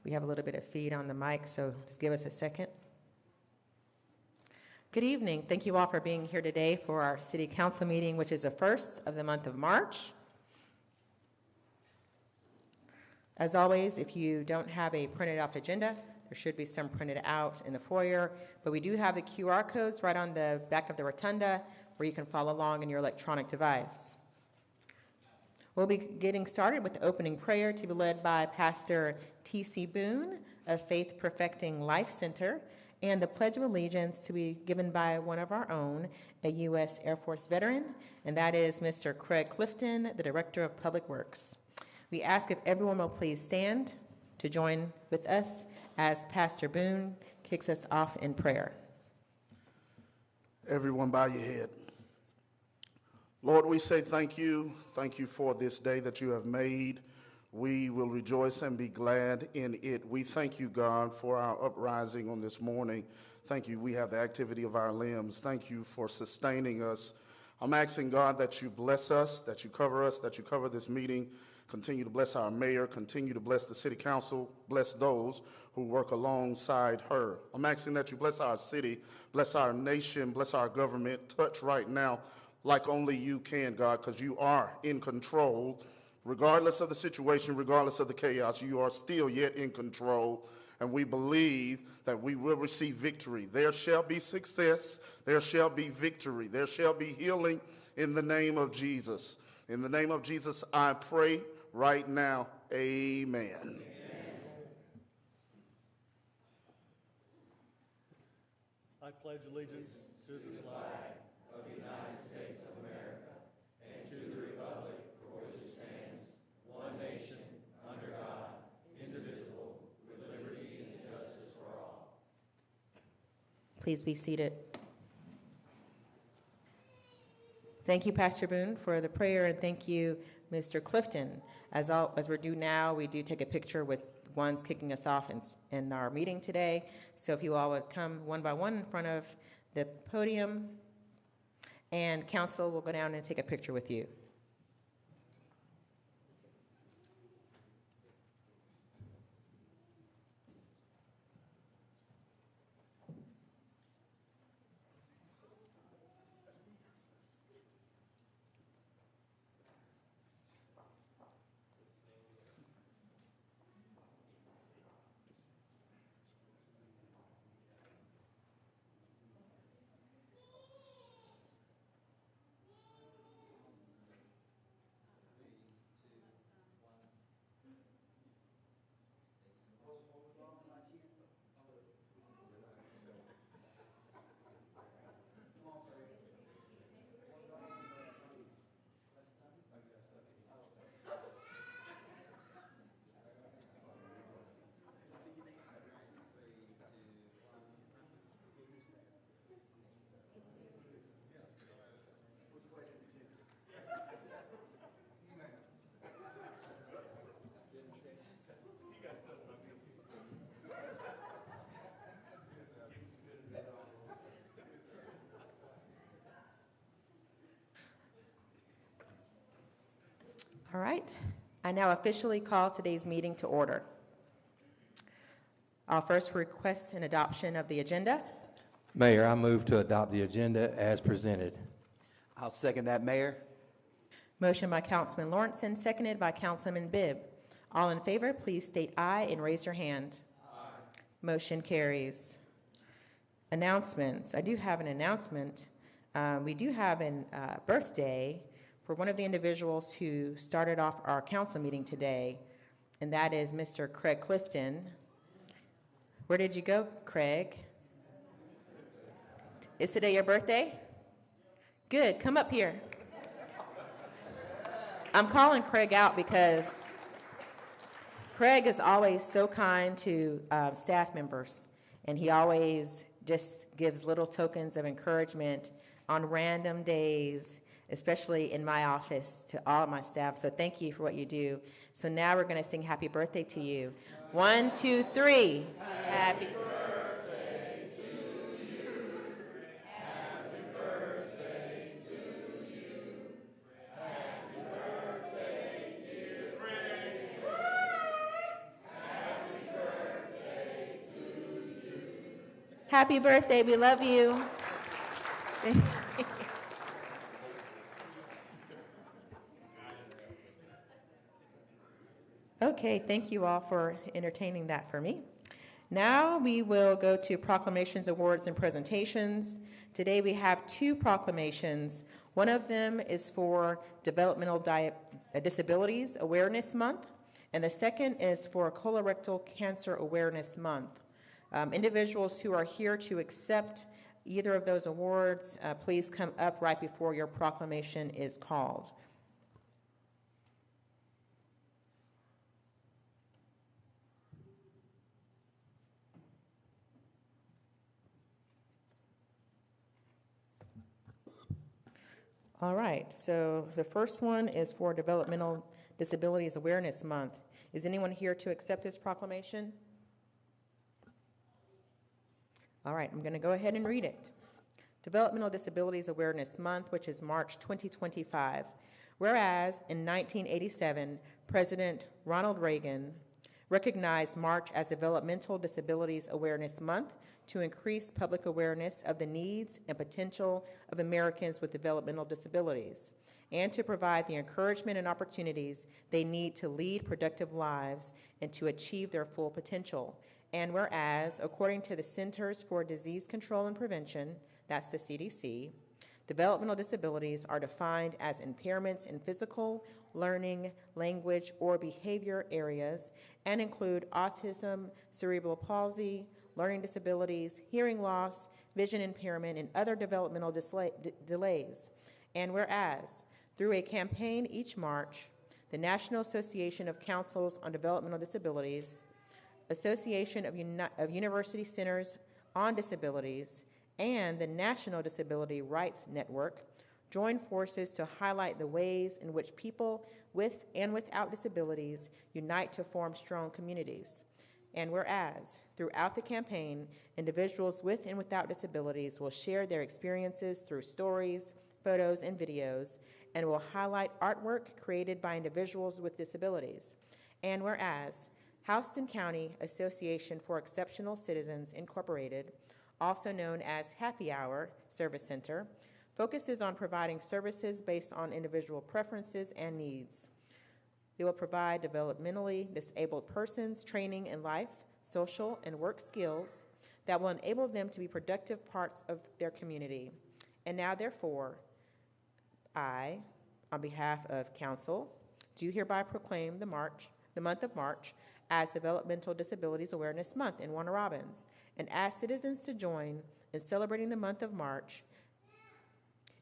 We have a little bit of feed on the mic, so just give us a second. Good evening. Thank you all for being here today for our City Council meeting, which is the first of the month of March. As always, if you don't have a printed out agenda, there should be some printed out in the foyer, but we do have the QR codes right on the back of the rotunda where you can follow along in your electronic device. We'll be getting started with the opening prayer to be led by Pastor T.C. Boone of Faith Perfecting Life Center, and the Pledge of Allegiance to be given by one of our own, a U.S. Air Force veteran, and that is Mr. Craig Clifton, the Director of Public Works. We ask if everyone will please stand to join with us as Pastor Boone kicks us off in prayer. Everyone bow your head. Lord, we say thank you. Thank you for this day that you have made. We will rejoice and be glad in it. We thank you, God, for our uprising on this morning. Thank you. We have the activity of our limbs. Thank you for sustaining us. I'm asking, God, that you bless us, that you cover this meeting. Continue to bless our mayor. Continue to bless the city council. Bless those who work alongside her. I'm asking that you bless our city, bless our nation, bless our government. Touch right now like only you can, God, because you are in control. Regardless of the situation, regardless of the chaos, you are still yet in control, and we believe that we will receive victory. There shall be success. There shall be victory. There shall be healing in the name of Jesus. In the name of Jesus, I pray right now. Amen. Amen. I pledge allegiance to the flag of the United States of America and to the republic for which it stands, one nation, under God, indivisible, with liberty and justice for all. Please be seated. Thank you, Pastor Boone, for the prayer, and thank you, Mr. Clifton. As we're due now, we do take a picture with ones kicking us off in our meeting today. So if you all would come one by one in front of the podium, and council will go down and take a picture with you. All right, I now officially call today's meeting to order. I'll first request an adoption of the agenda. Mayor, I move to adopt the agenda as presented. I'll second that, Mayor. Motion by Councilman Lawrenson, seconded by Councilman Bibb. All in favor, please state aye and raise your hand. Aye. Motion carries. Announcements. I do have an announcement. We do have a birthday for one of the individuals who started off our council meeting today, and that is Mr. Craig Clifton. Where did you go, Craig? Is today your birthday? Good, come up here. I'm calling Craig out because Craig is always so kind to staff members, and he always just gives little tokens of encouragement on random days, especially in my office, to all of my staff. So thank you for what you do. So now we're going to sing happy birthday to you. 1, 2, 3. Happy birthday to you. Happy birthday to you. Happy birthday, dear Craig. Happy birthday. Happy birthday. We love you. Okay, thank you all for entertaining that for me. Now we will go to proclamations, awards, and presentations. Today we have two proclamations. One of them is for Developmental Disabilities Awareness Month, and the second is for Colorectal Cancer Awareness Month. Individuals who are here to accept either of those awards, please come up right before your proclamation is called. All right, so the first one is for Developmental Disabilities Awareness Month. Is anyone here to accept this proclamation? All right, I'm going to go ahead and read it. Developmental Disabilities Awareness Month, which is March 2025. Whereas in 1987, President Ronald Reagan recognized March as Developmental Disabilities Awareness Month to increase public awareness of the needs and potential of Americans with developmental disabilities, and to provide the encouragement and opportunities they need to lead productive lives and to achieve their full potential. And whereas, according to the Centers for Disease Control and Prevention, that's the CDC, developmental disabilities are defined as impairments in physical, learning, language, or behavior areas and include autism, cerebral palsy, learning disabilities, hearing loss, vision impairment, and other developmental delays. And whereas, through a campaign each March, the National Association of Councils on Developmental Disabilities, Association of University Centers on Disabilities, and the National Disability Rights Network join forces to highlight the ways in which people with and without disabilities unite to form strong communities. And whereas, throughout the campaign, individuals with and without disabilities will share their experiences through stories, photos, and videos, and will highlight artwork created by individuals with disabilities. And whereas, Houston County Association for Exceptional Citizens, Incorporated, also known as Happy Hour Service Center, focuses on providing services based on individual preferences and needs. They will provide developmentally disabled persons training in life, social, and work skills that will enable them to be productive parts of their community. And now, therefore, I, on behalf of Council, do hereby proclaim the month of March as Developmental Disabilities Awareness Month in Warner Robins, and ask citizens to join in celebrating the month of March,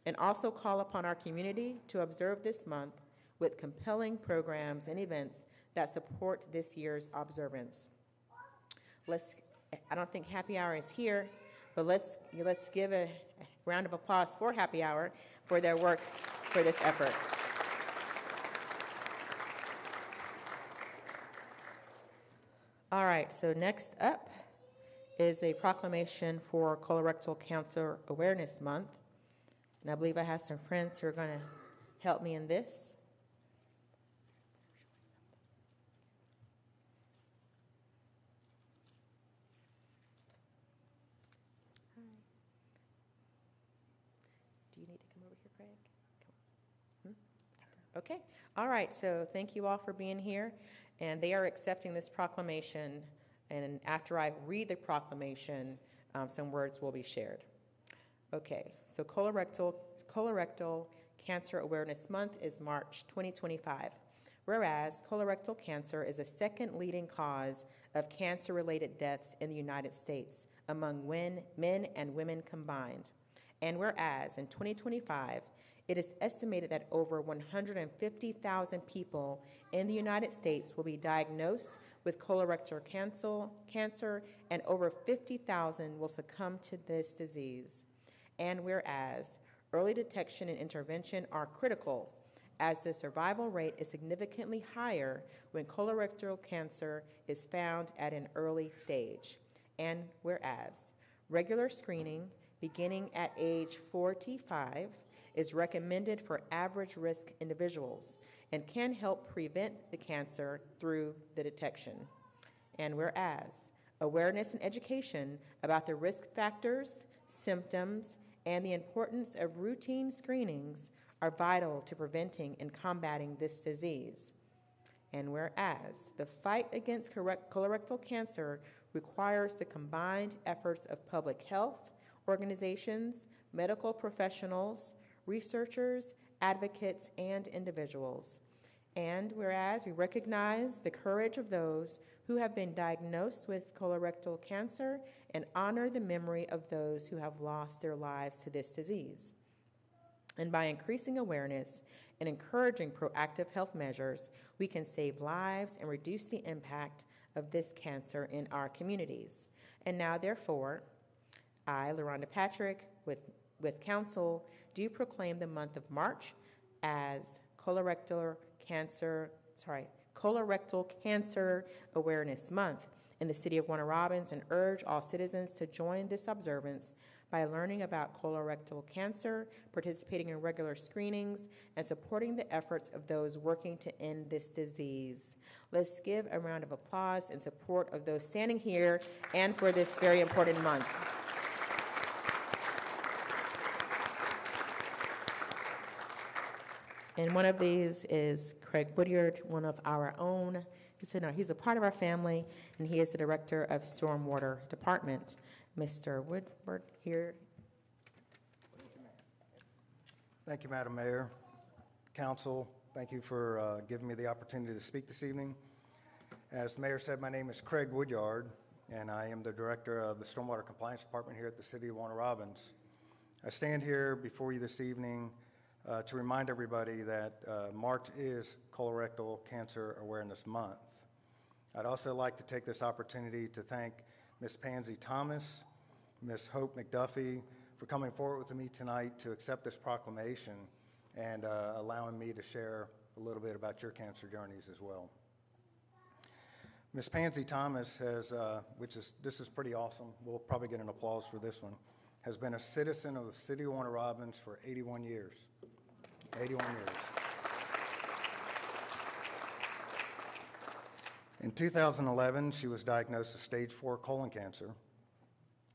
and also call upon our community to observe this month with compelling programs and events that support this year's observance. I don't think Happy Hour is here, but let's give a round of applause for Happy Hour for their work for this effort. All right, so next up is a proclamation for Colorectal Cancer Awareness Month. And I believe I have some friends who are going to help me in this. Hi. Do you need to come over here, Craig? Okay. All right, so thank you all for being here. And they are accepting this proclamation. And after I read the proclamation, some words will be shared. Okay, so Colorectal Cancer Awareness Month is March 2025. Whereas colorectal cancer is the second leading cause of cancer-related deaths in the United States among men and women combined. And whereas in 2025, it is estimated that over 150,000 people in the United States will be diagnosed with colorectal cancer, and over 50,000 will succumb to this disease. And whereas early detection and intervention are critical, as the survival rate is significantly higher when colorectal cancer is found at an early stage. And whereas regular screening beginning at age 45 is recommended for average risk individuals and can help prevent the cancer through the detection. And whereas Awareness and education about the risk factors, symptoms, and the importance of routine screenings are vital to preventing and combating this disease. And whereas the fight against colorectal cancer requires the combined efforts of public health organizations, medical professionals, researchers, advocates, and individuals. And whereas we recognize the courage of those who have been diagnosed with colorectal cancer and honor the memory of those who have lost their lives to this disease. And by increasing awareness and encouraging proactive health measures, we can save lives and reduce the impact of this cancer in our communities. And now, therefore, I, LaRonda Patrick, with council, do proclaim the month of March as Colorectal Cancer Awareness Month in the city of Warner Robins, and urge all citizens to join this observance by learning about colorectal cancer, participating in regular screenings, and supporting the efforts of those working to end this disease. Let's give a round of applause in support of those standing here and for this very important month. And one of these is Craig Woodyard, one of our own. He said, no, he's a part of our family, and he is the director of Stormwater Department. Mr. Woodward here. Thank you, Madam Mayor. Council, thank you for giving me the opportunity to speak this evening. As the Mayor said, my name is Craig Woodyard, and I am the director of the Stormwater Compliance Department here at the City of Warner Robins. I stand here before you this evening to remind everybody that March is Colorectal Cancer Awareness Month. I'd also like to take this opportunity to thank Ms. Pansy Thomas, Ms. Hope McDuffie for coming forward with me tonight to accept this proclamation and allowing me to share a little bit about your cancer journeys as well. Ms. Pansy Thomas has, this is pretty awesome, we'll probably get an applause for this one, has been a citizen of the City of Warner Robins for 81 years. 81 years. In 2011, she was diagnosed with stage 4 colon cancer.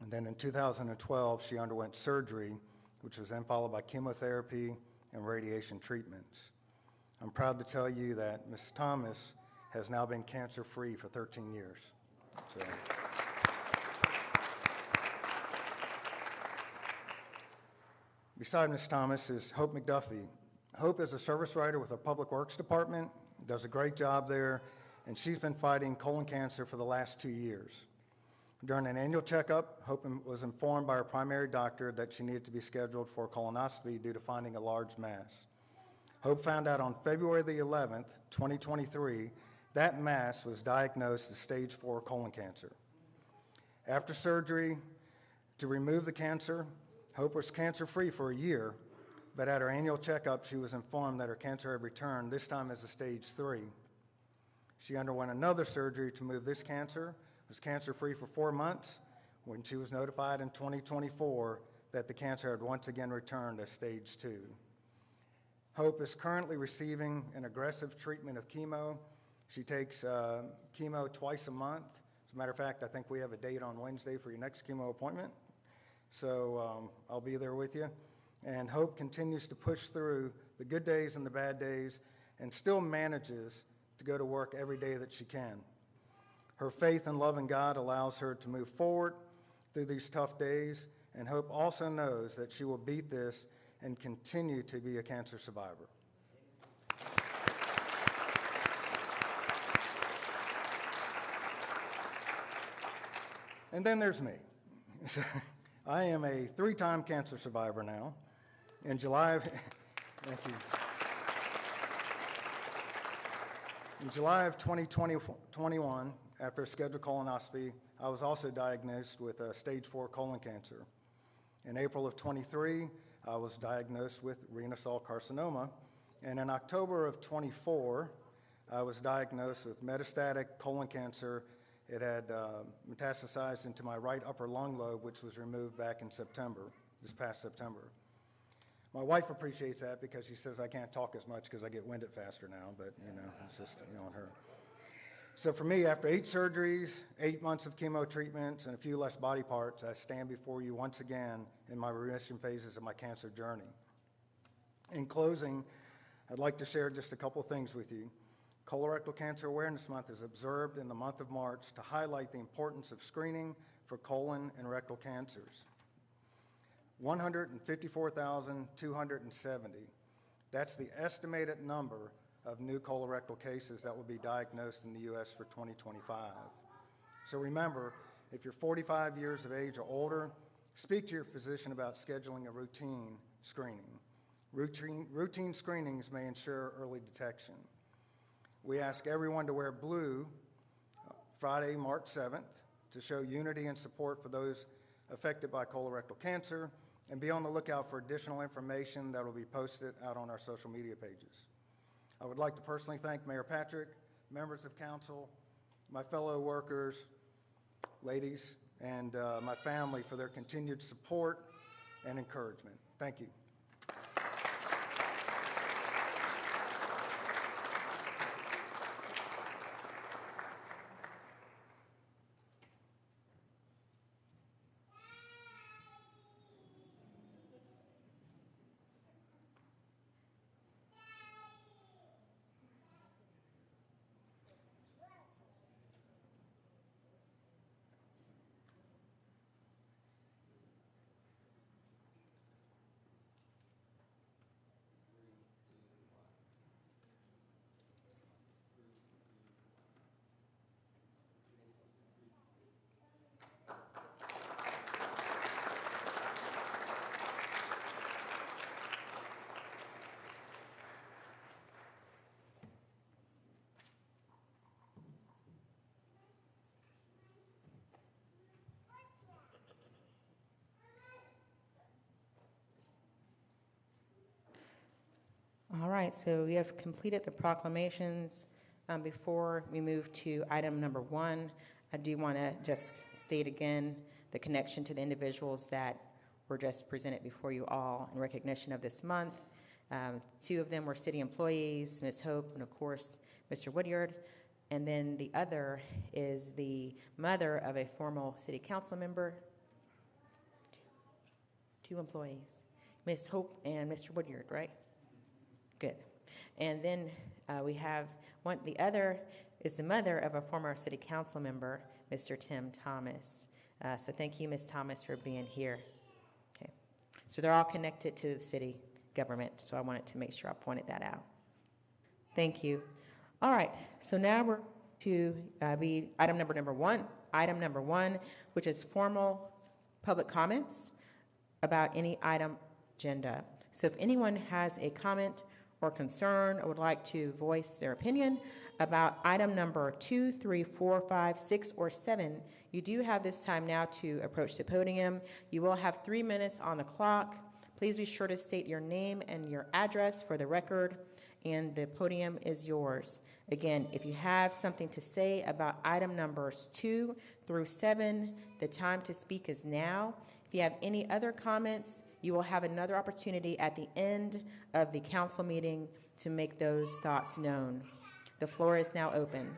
And then in 2012, she underwent surgery, which was then followed by chemotherapy and radiation treatments. I'm proud to tell you that Ms. Thomas has now been cancer-free for 13 years. So. Beside Ms. Thomas is Hope McDuffie. Hope is a service writer with our Public Works Department, does a great job there, and she's been fighting colon cancer for the last 2 years. During an annual checkup, Hope was informed by her primary doctor that she needed to be scheduled for a colonoscopy due to finding a large mass. Hope found out on February the 11th, 2023, that mass was diagnosed as stage 4 colon cancer. After surgery to remove the cancer, Hope was cancer-free for a year, but at her annual checkup, she was informed that her cancer had returned, this time as a stage 3. She underwent another surgery to remove this cancer, was cancer-free for 4 months, when she was notified in 2024 that the cancer had once again returned as stage 2. Hope is currently receiving an aggressive treatment of chemo. She takes chemo twice a month. As a matter of fact, I think we have a date on Wednesday for your next chemo appointment. So I'll be there with you. And Hope continues to push through the good days and the bad days and still manages to go to work every day that she can. Her faith and love in God allows her to move forward through these tough days, and Hope also knows that she will beat this and continue to be a cancer survivor. And then there's me. I am a 3-time cancer survivor now. In July of, thank you. In July of 2021, after a scheduled colonoscopy, I was also diagnosed with stage 4 colon cancer. In April of 23, I was diagnosed with renal cell carcinoma, and in October of 24, I was diagnosed with metastatic colon cancer. It had metastasized into my right upper lung lobe, which was removed back in September, this past September. My wife appreciates that because she says I can't talk as much because I get winded faster now, but, you know, it's just, on her. So for me, after 8 surgeries, 8 months of chemo treatments, and a few less body parts, I stand before you once again in my remission phases of my cancer journey. In closing, I'd like to share just a couple things with you. Colorectal Cancer Awareness Month is observed in the month of March to highlight the importance of screening for colon and rectal cancers. 154,270. That's the estimated number of new colorectal cases that will be diagnosed in the U.S. for 2025. So remember, if you're 45 years of age or older, speak to your physician about scheduling a routine screening. Routine screenings may ensure early detection. We ask everyone to wear blue Friday, March 7th, to show unity and support for those affected by colorectal cancer, and be on the lookout for additional information that will be posted out on our social media pages. I would like to personally thank Mayor Patrick, members of council, my fellow workers, ladies, and my family for their continued support and encouragement. Thank you. All right, so we have completed the proclamations. Before we move to item number 1, I do want to just state again the connection to the individuals that were just presented before you all in recognition of this month. 2 of them were city employees, Ms. Hope and, of course, Mr. Woodyard. And then the other is the mother of a former city council member. 2 employees, Ms. Hope and Mr. Woodyard, right? Good. And then we have the other is the mother of a former city council member, Mr. Tim Thomas. So thank you, Ms. Thomas, for being here. Okay. So they're all connected to the city government, so I wanted to make sure I pointed that out. Thank you. All right, so now we're to be item number 1. Item number 1, which is formal public comments about any item agenda. So if anyone has a comment or concern or would like to voice their opinion about item number 2, 3, 4, 5, 6, or 7, you do have this time now to approach the podium. You will have 3 minutes on the clock. Please be sure to state your name and your address for the record, and the podium is yours. Again, if you have something to say about item numbers 2 through 7, the time to speak is now. If you have any other comments, you will have another opportunity at the end of the council meeting to make those thoughts known. The floor is now open.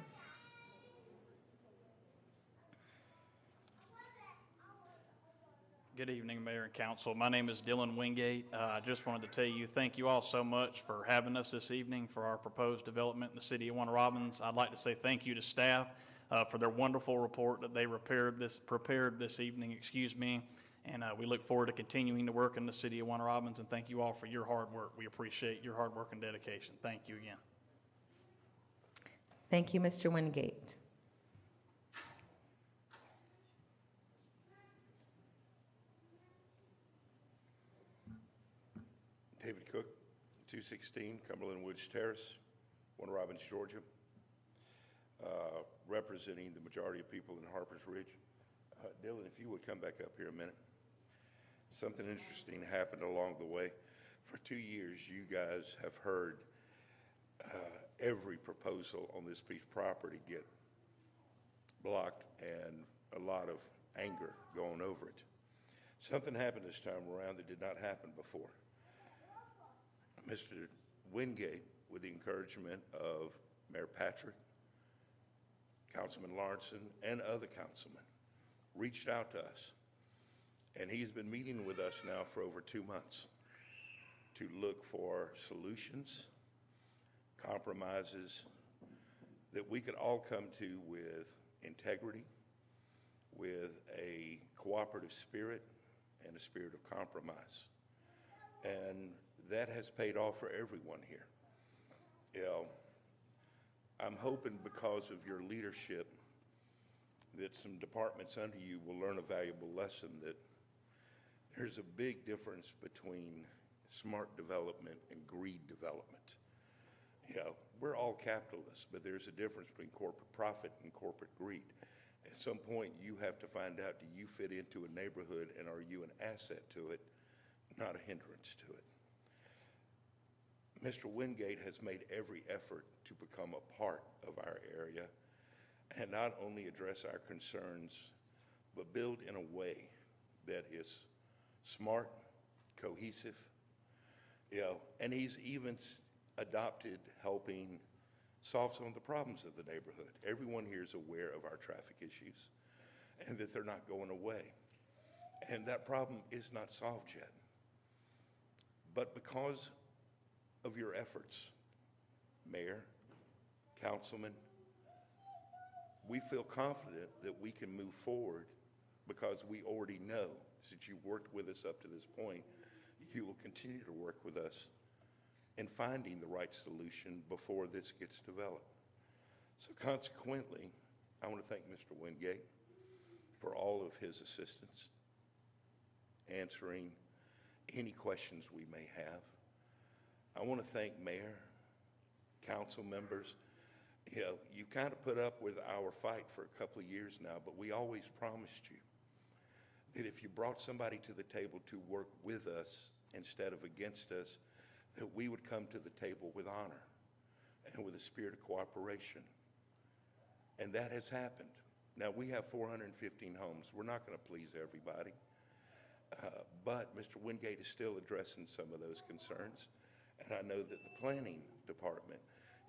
Good evening, Mayor and Council. My name is Dylan Wingate. I just wanted to tell you thank you all so much for having us this evening for our proposed development in the city of Warner Robins. I'd like to say thank you to staff for their wonderful report that they prepared this evening. And we look forward to continuing to work in the city of Warner Robins, and thank you all for your hard work. We appreciate your hard work and dedication. Thank you again. Thank you, Mr. Wingate. David Cook, 216 Cumberland Woods Terrace, Warner Robins, Georgia, representing the majority of people in Harpers Ridge. Dylan, if you would come back up here a minute. Something interesting happened along the way. For 2 years, you guys have heard every proposal on this piece of property get blocked and a lot of anger going over it. Something happened this time around that did not happen before. Mr. Wingate, with the encouragement of Mayor Patrick Councilman Lawrenson, and other councilmen reached out to us. And he's been meeting with us now for over 2 months to look for solutions, compromises that we could all come to with integrity, with a cooperative spirit, and a spirit of compromise. And that has paid off for everyone here. You know, I'm hoping because of your leadership that some departments under you will learn a valuable lesson that there's a big difference between smart development and greed development. You know, we're all capitalists, but there's a difference between corporate profit and corporate greed. At some point, you have to find out, do you fit into a neighborhood, and are you an asset to it, not a hindrance to it? Mr. Wingate has made every effort to become a part of our area and not only address our concerns, but build in a way that is smart, cohesive, you know, and he's even adopted helping solve some of the problems of the neighborhood. Everyone here is aware of our traffic issues and that they're not going away. And that problem is not solved yet. But because of your efforts, Mayor, Councilman, we feel confident that we can move forward because we already know, since you've worked with us up to this point, you will continue to work with us in finding the right solution before this gets developed. So consequently, I want to thank Mr. Wingate for all of his assistance, answering any questions we may have. I want to thank Mayor, council members. You know, you kind of put up with our fight for a couple of years now, but we always promised you that if you brought somebody to the table to work with us instead of against us, that we would come to the table with honor and with a spirit of cooperation. And that has happened. Now, we have 415 homes. We're not going to please everybody. But Mr. Wingate is still addressing some of those concerns. And I know that the planning department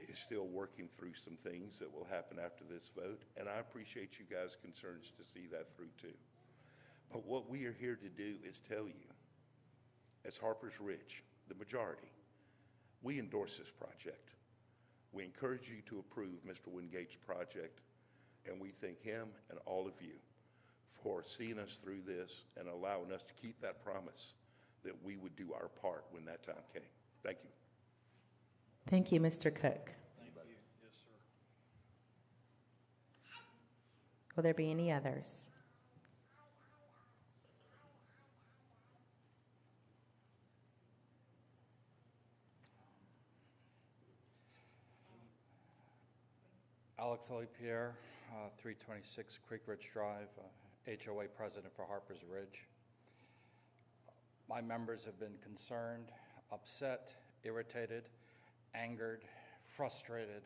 is still working through some things that will happen after this vote. And I appreciate you guys' concerns to see that through too. But what we are here to do is tell you, as Harper's Ridge, the majority, we endorse this project. We encourage you to approve Mr. Wingate's project, and we thank him and all of you for seeing us through this and allowing us to keep that promise that we would do our part when that time came. Thank you. Thank you, Mr. Cook. Thank you. Yes, sir. Will there be any others? Alex Olipierre, 326 Creek Ridge Drive, HOA President for Harper's Ridge. My members have been concerned, upset, irritated, angered, frustrated,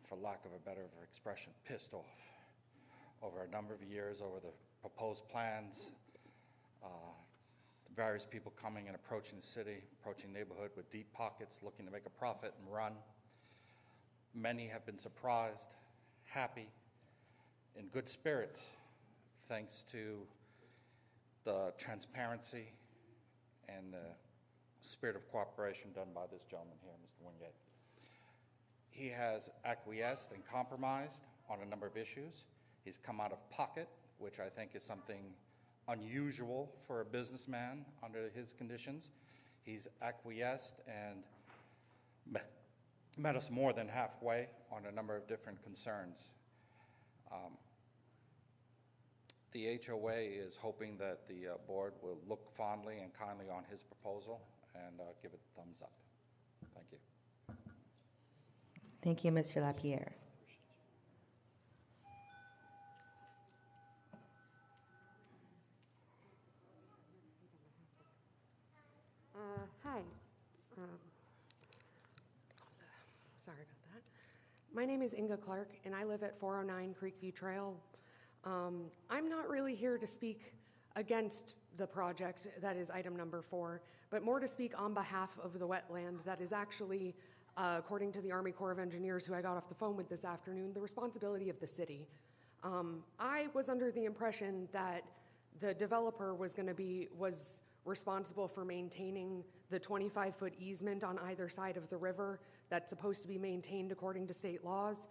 for lack of a better expression, pissed off over a number of years over the proposed plans, the various people coming and approaching the city, approaching the neighborhood with deep pockets, looking to make a profit and run. Many have been surprised, happy, in good spirits, thanks to the transparency and the spirit of cooperation done by this gentleman here, Mr. Wingate. He has acquiesced and compromised on a number of issues. He's come out of pocket, which I think is something unusual for a businessman under his conditions. He's acquiesced and met us more than halfway on a number of different concerns. The HOA is hoping that the board will look fondly and kindly on his proposal and give it a thumbs up. Thank you. Thank you, Mr. Lapierre. Hi. Sorry about that. My name is Inga Clark, and I live at 409 Creekview Trail. I'm not really here to speak against the project, that is item number 4, but more to speak on behalf of the wetland that is actually according to the Army Corps of Engineers, who I got off the phone with this afternoon, the responsibility of the city. I was under the impression that the developer was responsible for maintaining the 25-foot easement on either side of the river that's supposed to be maintained according to state laws,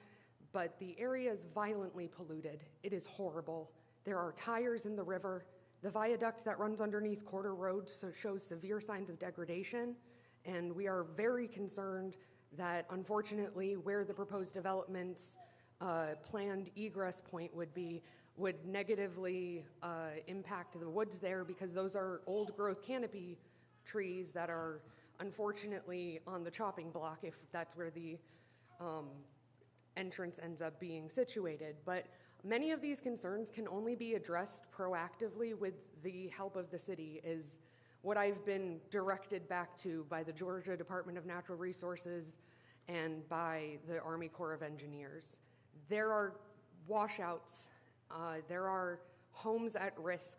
but the area is violently polluted. It is horrible. There are tires in the river. The viaduct that runs underneath Corder Road shows severe signs of degradation, and we are very concerned that, unfortunately, where the proposed development's planned egress point would be would negatively impact the woods there, because those are old growth canopy trees that are unfortunately on the chopping block if that's where the entrance ends up being situated. But many of these concerns can only be addressed proactively with the help of the city, is what I've been directed back to by the Georgia Department of Natural Resources and by the Army Corps of Engineers. There are washouts, there are homes at risk,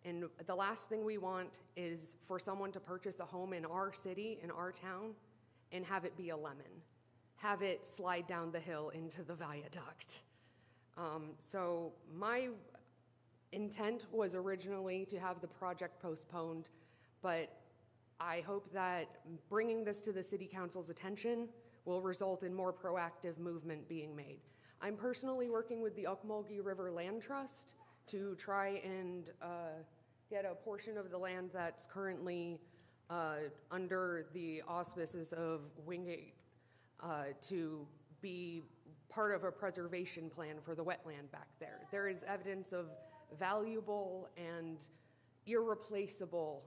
and the last thing we want is for someone to purchase a home in our city, in our town, and have it be a lemon, have it slide down the hill into the viaduct. So my intent was originally to have the project postponed, but I hope that bringing this to the City Council's attention will result in more proactive movement being made. I'm personally working with the Ocmulgee River Land Trust to try and get a portion of the land that's currently under the auspices of Wingate to be part of a preservation plan for the wetland back there. There is evidence of valuable and irreplaceable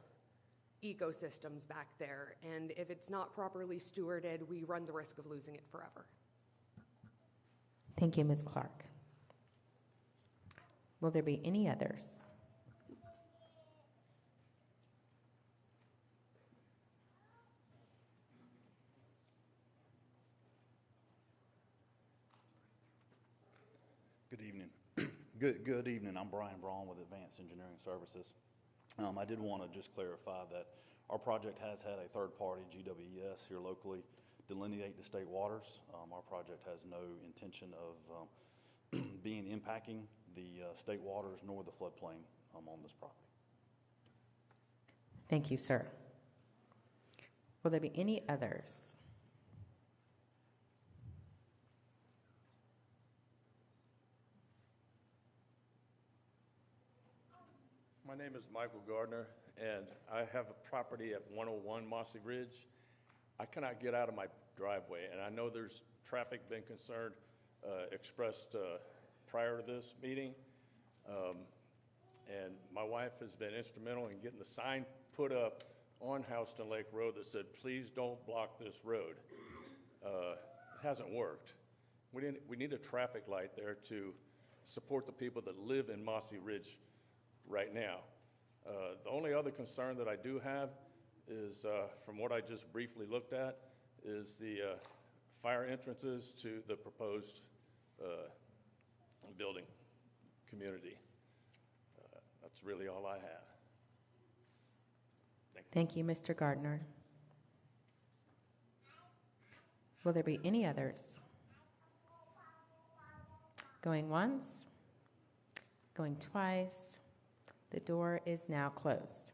ecosystems back there, and if it's not properly stewarded, we run the risk of losing it forever. Thank you, Ms. Clark. Will there be any others? Good evening. Good evening. I'm Brian Braun with Advanced Engineering Services. I did want to just clarify that our project has had a third-party, GWES, here locally delineate the state waters. Our project has no intention of impacting the state waters nor the floodplain on this property. Thank you, sir. Will there be any others? My name is Michael Gardner, and I have a property at 101 Mossy Ridge. I cannot get out of my driveway, and I know there's traffic been concerned expressed prior to this meeting. And my wife has been instrumental in getting the sign put up on Houston Lake Road that said, "Please don't block this road." It hasn't worked. We need a traffic light there to support the people that live in Mossy Ridge right now. The only other concern that I do have is, from what I just briefly looked at, is the fire entrances to the proposed building community. That's really all I have. Thank you, Mr. Gardner. Will there be any others? Going once, going twice. The door is now closed.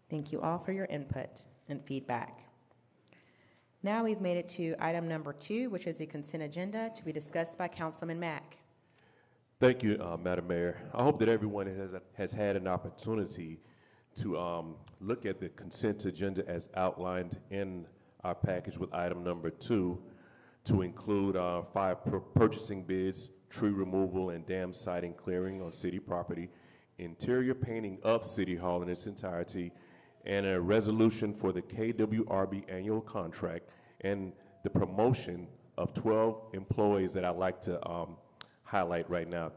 Thank you all for your input and feedback. Now we've made it to item number 2, which is the consent agenda to be discussed by Councilman Mack. Thank you, Madam Mayor. I hope that everyone has had an opportunity to look at the consent agenda as outlined in our package with item number 2, to include 5 purchasing bids, tree removal and dam siding clearing on city property, interior painting of City Hall in its entirety, and a resolution for the KWRB annual contract, and the promotion of 12 employees that I'd like to highlight right now.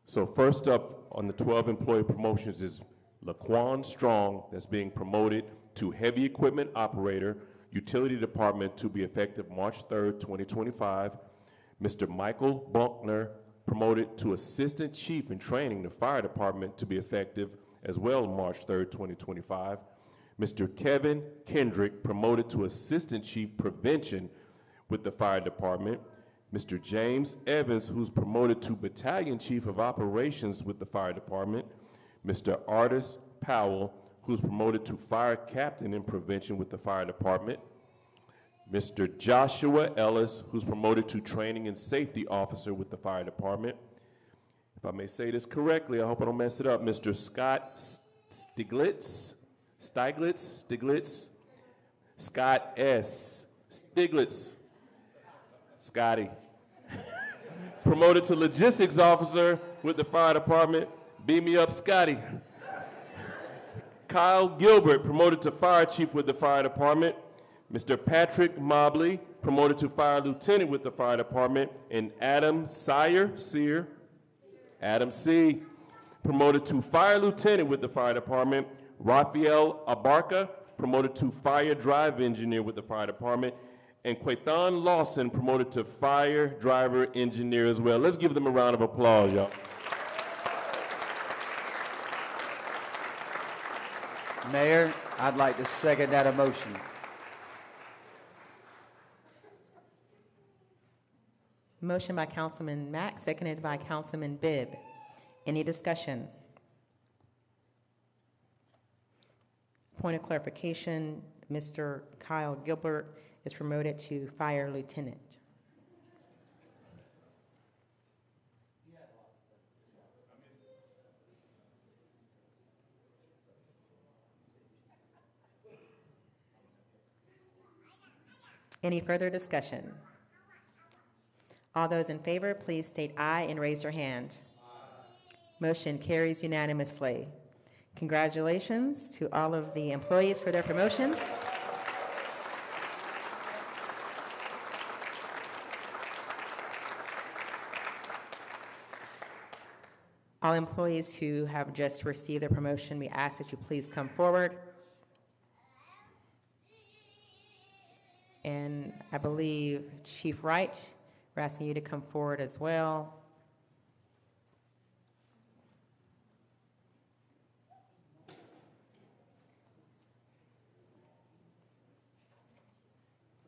So first up on the 12 employee promotions is Laquan Strong, that's being promoted to heavy equipment operator, utility department, to be effective March 3rd, 2025. Mr. Michael Bunkner, promoted to assistant chief in training, the fire department, to be effective as well March 3rd, 2025. Mr. Kevin Kendrick, promoted to Assistant Chief Prevention with the Fire Department. Mr. James Evans, who's promoted to Battalion Chief of Operations with the Fire Department. Mr. Artis Powell, who's promoted to Fire Captain in Prevention with the Fire Department. Mr. Joshua Ellis, who's promoted to Training and Safety Officer with the Fire Department. If I may say this correctly, I hope I don't mess it up. Mr. Scott Stiglitz, Scott S. Stiglitz, Scotty, promoted to Logistics Officer with the Fire Department. Beam me up, Scotty. Kyle Gilbert, promoted to Fire Chief with the Fire Department. Mr. Patrick Mobley, promoted to Fire Lieutenant with the Fire Department. And Adam Adam C., promoted to Fire Lieutenant with the Fire Department. Rafael Abarca, promoted to Fire Drive Engineer with the Fire Department. And Quaithan Lawson, promoted to Fire Driver Engineer as well. Let's give them a round of applause, y'all. Mayor, I'd like to second that motion. Motion by Councilman Mack, seconded by Councilman Bibb. Any discussion? Point of clarification, Mr. Kyle Gilbert is promoted to Fire Lieutenant. Any further discussion? All those in favor, please state aye and raise your hand. Motion carries unanimously. Congratulations to all of the employees for their promotions. All employees who have just received their promotion, we ask that you please come forward. And I believe Chief Wright, we're asking you to come forward as well.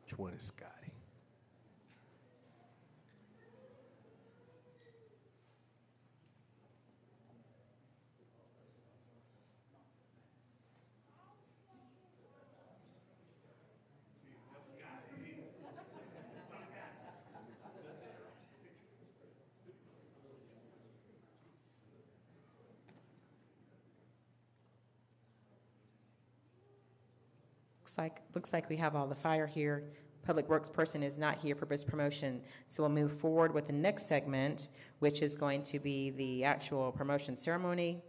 Which one is Scotty? Looks like we have all the fire here. Public Works person is not here for this promotion. So we'll move forward with the next segment, which is going to be the actual promotion ceremony.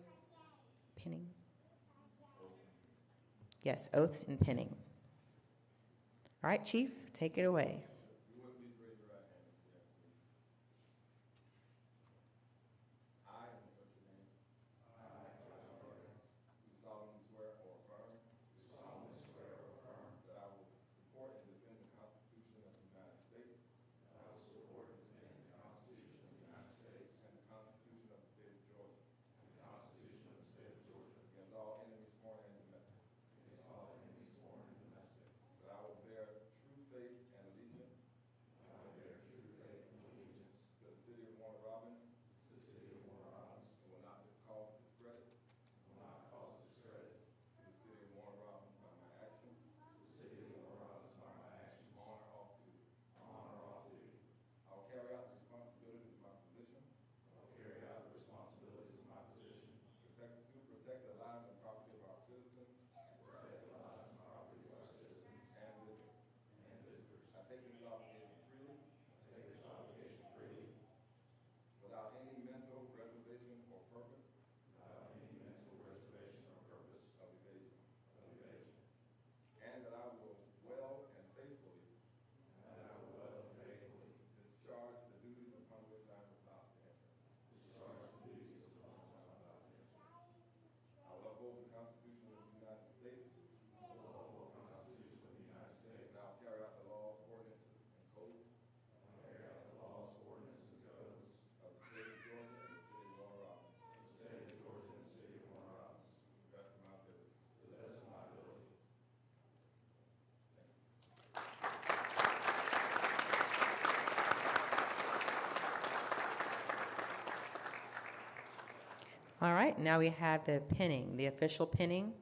Pinning? Yes, oath and pinning. All right, Chief, take it away. That I will bear true faith and allegiance All right, now we have the pinning, the official pinning.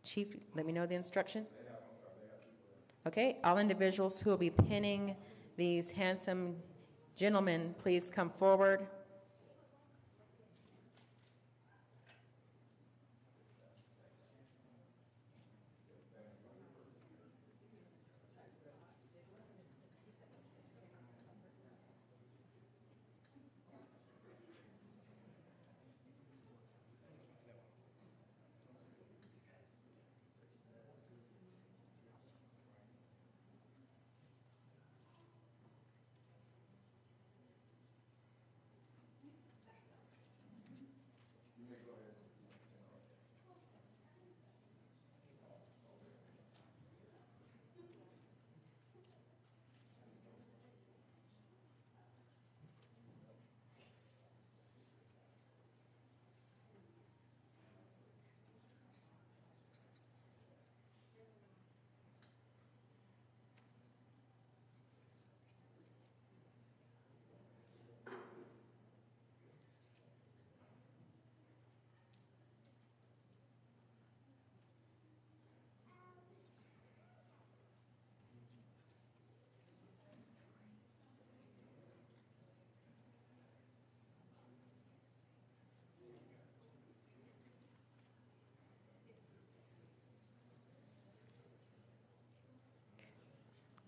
Chief, let me know the instruction. Okay, all individuals who will be pinning these handsome gentlemen, please come forward.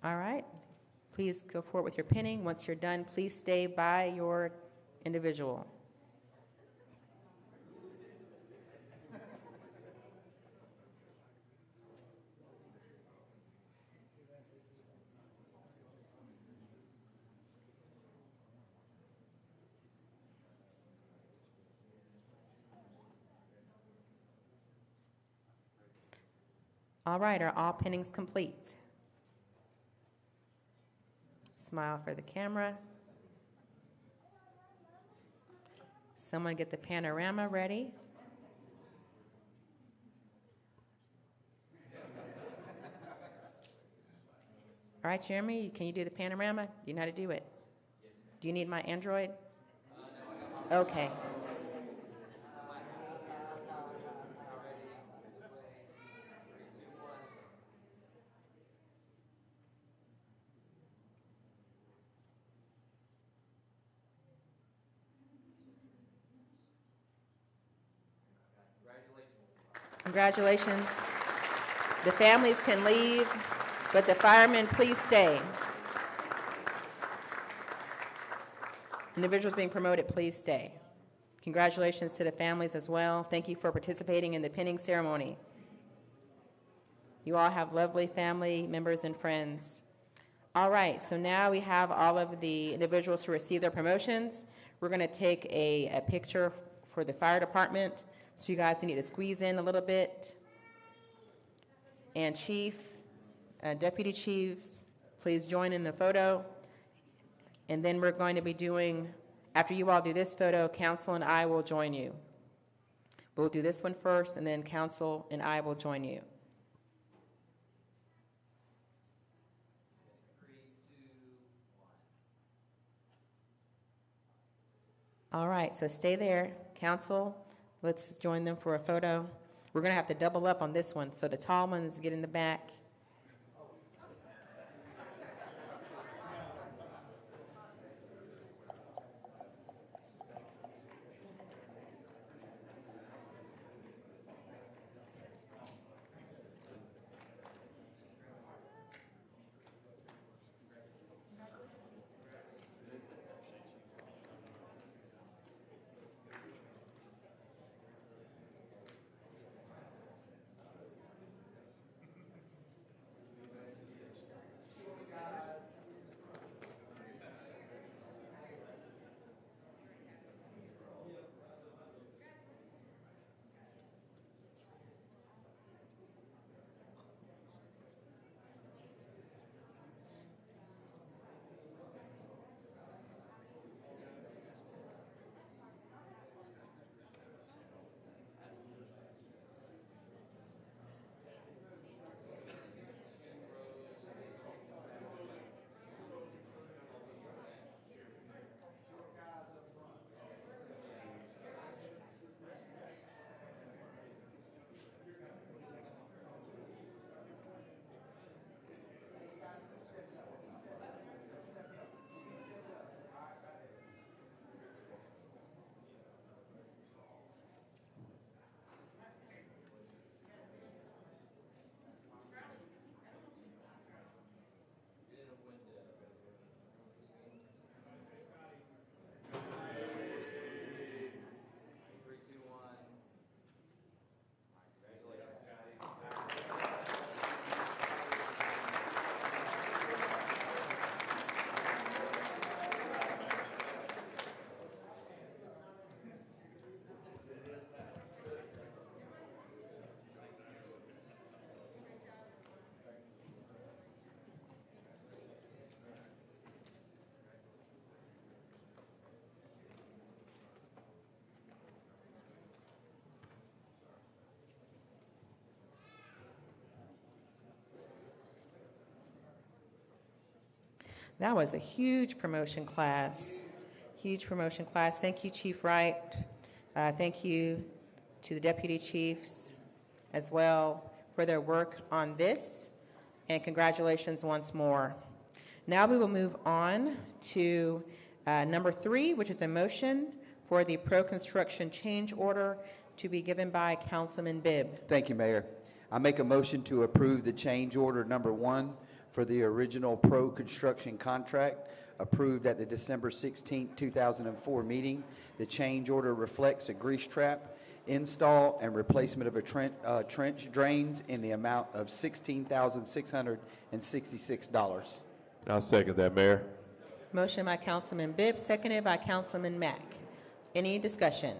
All right, please go forward with your pinning. Once you're done, please stay by your individual. All right, are all pinnings complete? Smile for the camera. Someone get the panorama ready. All right, Jeremy, can you do the panorama? Do you know how to do it? Do you need my Android? Okay. Congratulations. The families can leave, but the firemen, please stay. Individuals being promoted, please stay. Congratulations to the families as well. Thank you for participating in the pinning ceremony. You all have lovely family members and friends. All right, so now we have all of the individuals who receive their promotions. We're going to take a picture for the fire department. So you guys need to squeeze in a little bit. And chief, deputy chiefs, please join in the photo. And then we're going to be doing, after you all do this photo, council and I will join you. We'll do this one first, and then council and I will join you. 3, 2, 1. All right, so stay there. Council, let's join them for a photo. We're going to have to double up on this one, so the tall ones get in the back. That was a huge promotion class. Huge promotion class. Thank you, Chief Wright. Thank you to the deputy chiefs as well for their work on this. And congratulations once more. Now we will move on to number 3, which is a motion for the pro-construction change order to be given by Councilman Bibb. Thank you, Mayor. I make a motion to approve the change order number 1 for the original pro construction contract approved at the December 16, 2004 meeting. The change order reflects a grease trap install and replacement of a trench drains in the amount of $16,666. I'll second that, Mayor. Motion by Councilman Bibb, seconded by Councilman Mack. Any discussion?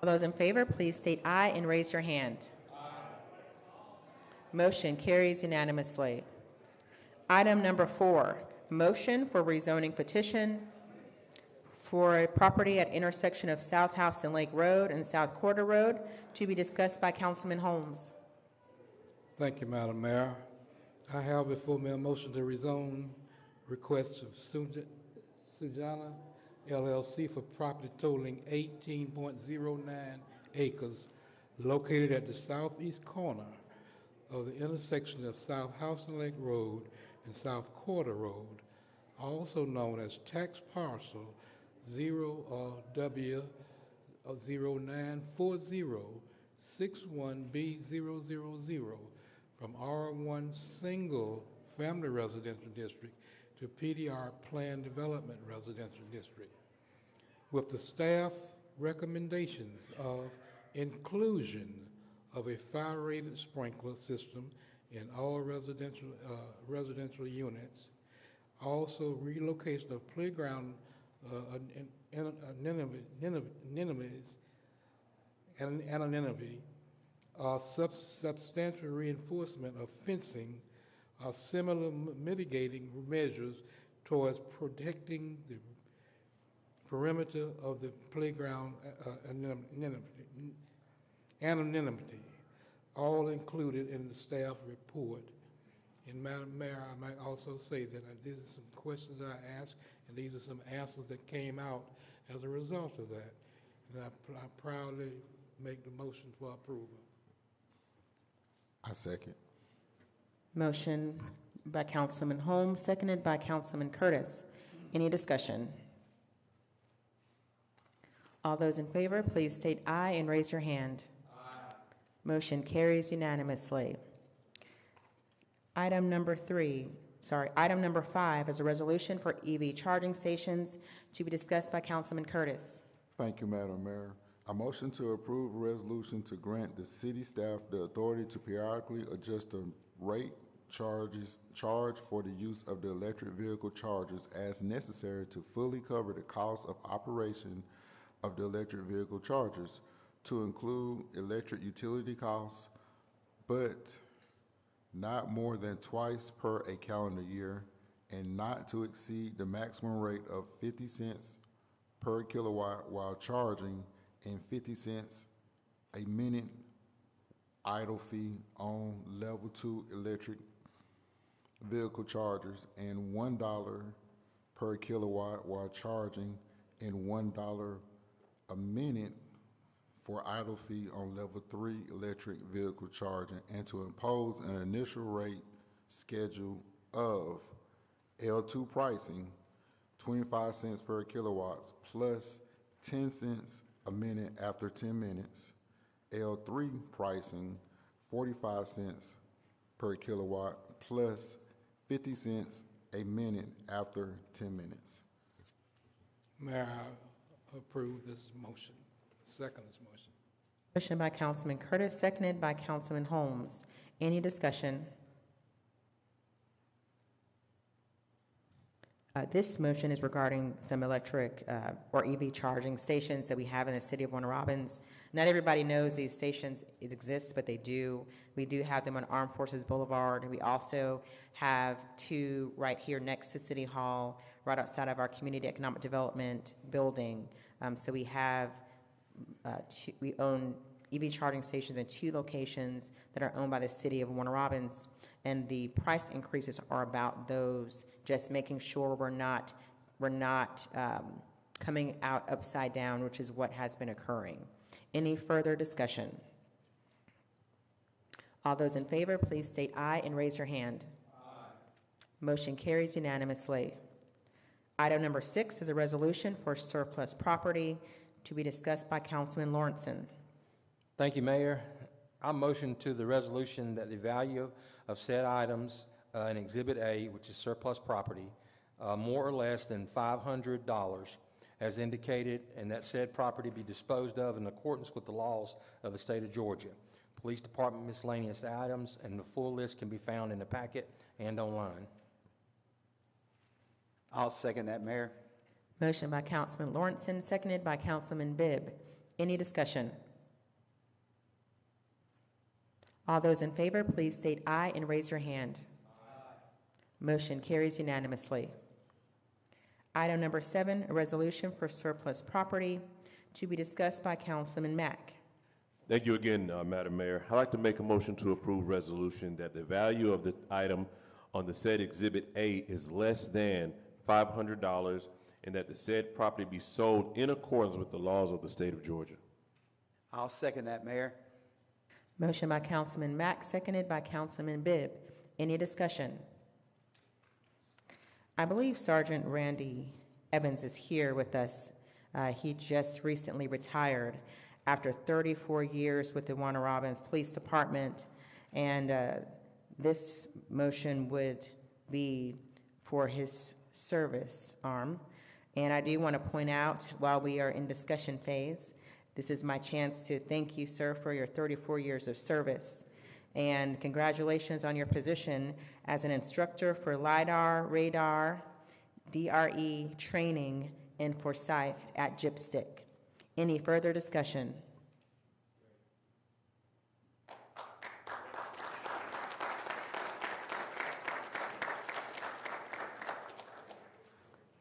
All those in favor, please state aye and raise your hand. Motion carries unanimously. Item number 4, motion for rezoning petition for a property at intersection of South House and Lake Road and South Quarter Road to be discussed by Councilman Holmes. Thank you, Madam Mayor. I have before me a motion to rezone request of Sujana LLC for property totaling 18.09 acres located at the southeast corner of the intersection of South House and Lake Road and South Quarter Road, also known as tax parcel 0094061B000 from R1 Single Family Residential District to PDR Planned Development Residential District, with the staff recommendations of inclusion of a fire-rated sprinkler system in all residential units, also relocation of playground substantial reinforcement of fencing, similar mitigating measures towards protecting the perimeter of the playground anonymity, all included in the staff report. And Madam Mayor, I might also say that these are some questions that I asked, and these are some answers that came out as a result of that. And I proudly make the motion for approval. I second. Motion by Councilman Holmes, seconded by Councilman Curtis. Any discussion? All those in favor, please state aye and raise your hand. Aye. Motion carries unanimously. Item number 5 is a resolution for EV charging stations to be discussed by Councilman Curtis. Thank you, Madam Mayor. A motion to approve a resolution to grant the city staff the authority to periodically adjust the rate charged for the use of the electric vehicle chargers as necessary to fully cover the cost of operation of the electric vehicle chargers, to include electric utility costs, but not more than twice per a calendar year, and not to exceed the maximum rate of 50 cents per kilowatt while charging and 50 cents a minute idle fee on level 2 electric vehicle chargers, and $1 per kilowatt while charging, and $1 a minute for idle fee on level 3 electric vehicle charging, and to impose an initial rate schedule of L2 pricing, 25 cents per kilowatts plus 10 cents a minute after 10 minutes, L3 pricing, 45 cents per kilowatt plus 50 cents a minute after 10 minutes. Mayor, I approve this motion. Second this motion. Motion by Councilman Curtis, seconded by Councilman Holmes. Any discussion? This motion is regarding some electric or EV charging stations that we have in the city of Warner Robins. Not everybody knows these stations exist, but they do. We do have them on Armed Forces Boulevard. We also have 2 right here next to City Hall, right outside of our Community Economic Development building. So we have, we own EV charging stations in 2 locations that are owned by the city of Warner Robins. And the price increases are about those, just making sure we're not coming out upside down, which is what has been occurring. Any further discussion? All those in favor, please state aye and raise your hand. Aye. Motion carries unanimously. Item number 6 is a resolution for surplus property to be discussed by Councilman Lawrenson. Thank you, Mayor. I motion to the resolution that the value of said items in Exhibit A, which is surplus property, more or less than $500 as indicated, and that said property be disposed of in accordance with the laws of the state of Georgia. Police Department miscellaneous items, and the full list can be found in the packet and online. I'll second that, Mayor. Motion by Councilman Lawrenson, seconded by Councilman Bibb. Any discussion? All those in favor, please state aye and raise your hand. Aye. Motion carries unanimously. Item number 7, a resolution for surplus property to be discussed by Councilman Mack. Thank you again, Madam Mayor. I'd like to make a motion to approve resolution that the value of the item on the said Exhibit A is less than $500 and that the said property be sold in accordance with the laws of the state of Georgia. I'll second that, Mayor. Motion by Councilman Mack, seconded by Councilman Bibb. Any discussion? I believe Sergeant Randy Evans is here with us. He just recently retired after 34 years with the Warner Robins Police Department, and this motion would be for his service arm. And I do want to point out, while we are in discussion phase, this is my chance to thank you, sir, for your 34 years of service. And congratulations on your position as an instructor for LIDAR, radar, DRE training in Forsyth at GIPSTIC. Any further discussion?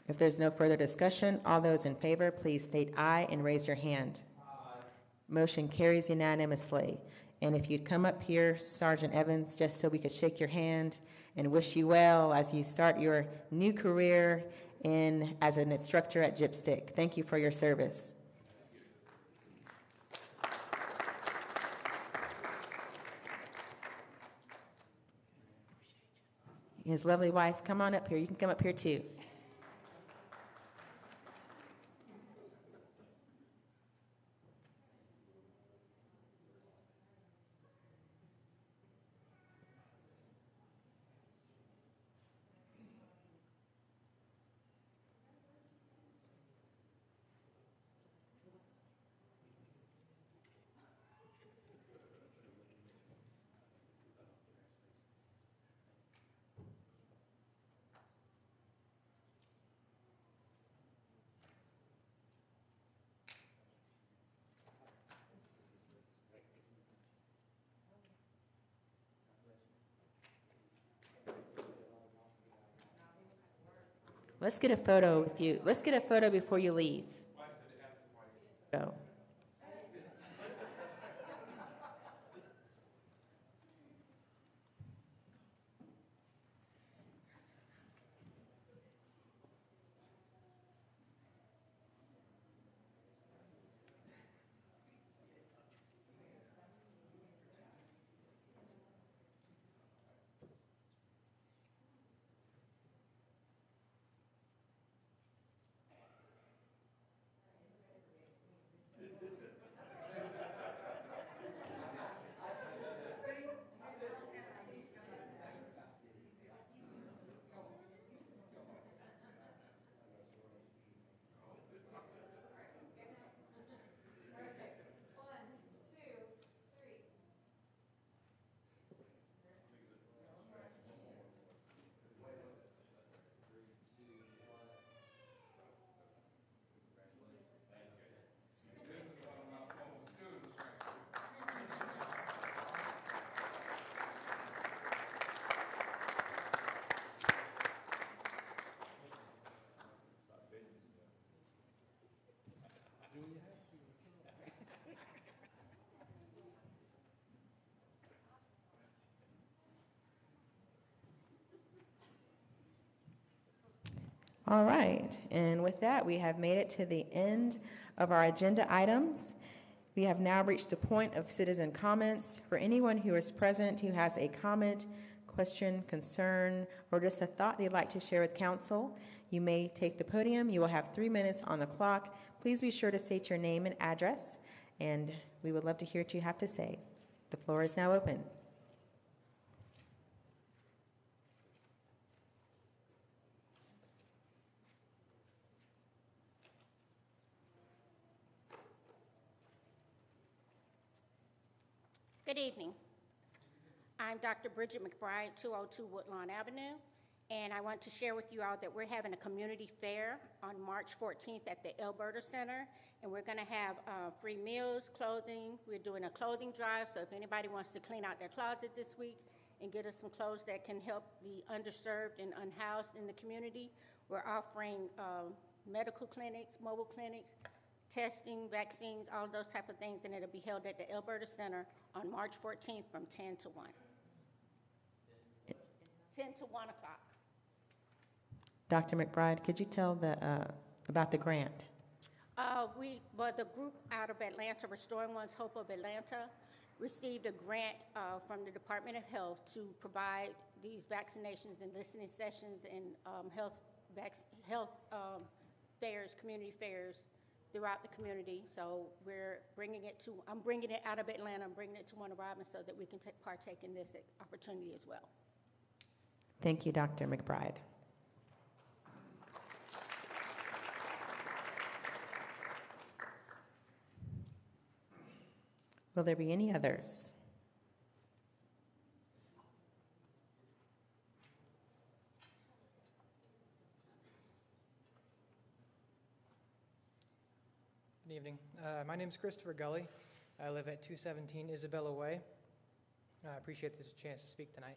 If there's no further discussion, all those in favor, please state aye and raise your hand. Aye. Motion carries unanimously. And if you'd come up here, Sergeant Evans, just so we could shake your hand and wish you well as you start your new career as an instructor at GIPSTIC. Thank you for your service. His lovely wife, come on up here. You can come up here too. Let's get a photo with you. Let's get a photo before you leave. Go. All right, and with that, we have made it to the end of our agenda items. We have now reached the point of citizen comments. For anyone who is present who has a comment, question, concern, or just a thought they'd like to share with council, you may take the podium. You will have 3 minutes on the clock. Please be sure to state your name and address, and we would love to hear what you have to say. The floor is now open. Good evening. I'm Dr. Bridget McBride, 202 Woodlawn Avenue, and I want to share with you all that we're having a community fair on March 14th at the Alberta Center, and we're going to have free meals, clothing. We're doing a clothing drive, so if anybody wants to clean out their closet this week and get us some clothes that can help the underserved and unhoused in the community, we're offering medical clinics, mobile clinics, testing, vaccines, all those type of things, and it'll be held at the Alberta Center on March 14th from 10 to 1. 10 to 1 o'clock. Dr. McBride, could you tell about the grant? The group out of Atlanta, Restoring One's Hope of Atlanta, received a grant from the Department of Health to provide these vaccinations and listening sessions and health fairs, community fairs throughout the community. So I'm bringing it out of Atlanta, I'm bringing it to Warner Robins so that we can partake in this opportunity as well. Thank you, Dr. McBride. Will there be any others? Good evening. My name is Christopher Gully. I live at 217 Isabella Way. I appreciate the chance to speak tonight.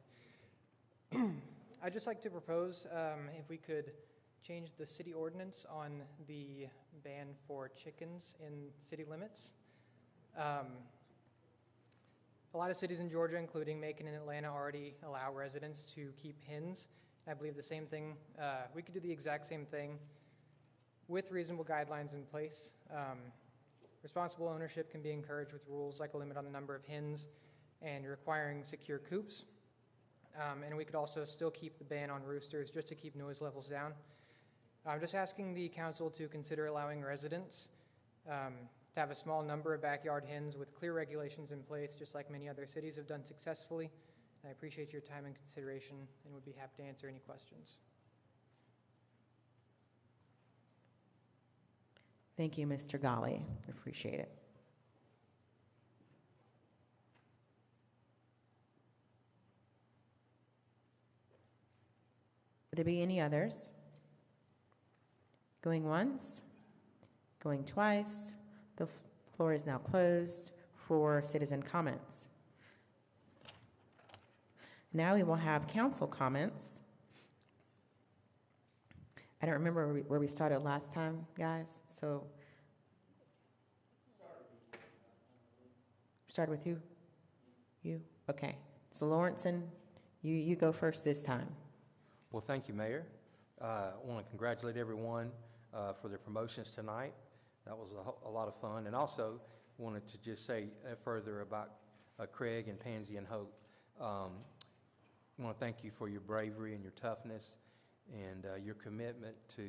I'd just like to propose if we could change the city ordinance on the ban for chickens in city limits. A lot of cities in Georgia, including Macon and Atlanta, already allow residents to keep hens. I believe the same thing, we could do the exact same thing with reasonable guidelines in place. Responsible ownership can be encouraged with rules like a limit on the number of hens and requiring secure coops. And we could also still keep the ban on roosters just to keep noise levels down. I'm just asking the council to consider allowing residents to have a small number of backyard hens with clear regulations in place, just like many other cities have done successfully. I appreciate your time and consideration and would be happy to answer any questions. Thank you, Mr. Ghali. Appreciate it. Would there be any others? Going once? Going twice? The floor is now closed for citizen comments. Now we will have council comments. I don't remember where we started last time, guys, so. Started with who? You? Okay. So Lawrenson, you go first this time. Well, thank you, Mayor. I want to congratulate everyone for their promotions tonight. That was a lot of fun. And also wanted to just say further about Craig and Pansy and Hope. I want to thank you for your bravery and your toughness and your commitment to